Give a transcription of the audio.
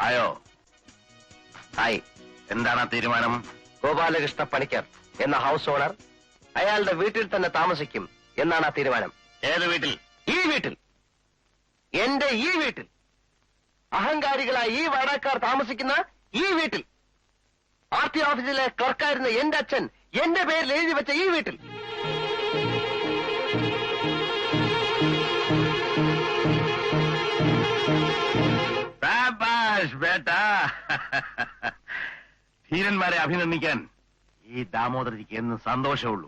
ആയോ? ആയി. എന്താണ് ആ തീരുമാനം? ഗോപാലകൃഷ്ണ പണിക്കർ എന്ന ഹൗസ് ഓണർ അയാളുടെ വീട്ടിൽ തന്നെ താമസിക്കും എന്നാണ് ആ തീരുമാനം. ഏത് വീട്ടിൽ? ഈ വീട്ടിൽ, എന്റെ ഈ വീട്ടിൽ, അഹങ്കാരികളായ ഈ വാടകക്കാർ താമസിക്കുന്ന ഈ വീട്ടിൽ, RT ഓഫീസിലെ ക്ലർക്കായിരുന്ന എന്റെ അച്ഛൻ എന്റെ പേരിൽ എഴുതി വെച്ച ഈ വീട്ടിൽ. ശാബാഷ് ബേട്ടാ. ധീരന്മാരെ അഭിനന്ദിക്കാൻ ഈ ദാമോദരജിക്ക് എന്ന് സന്തോഷമുള്ളൂ.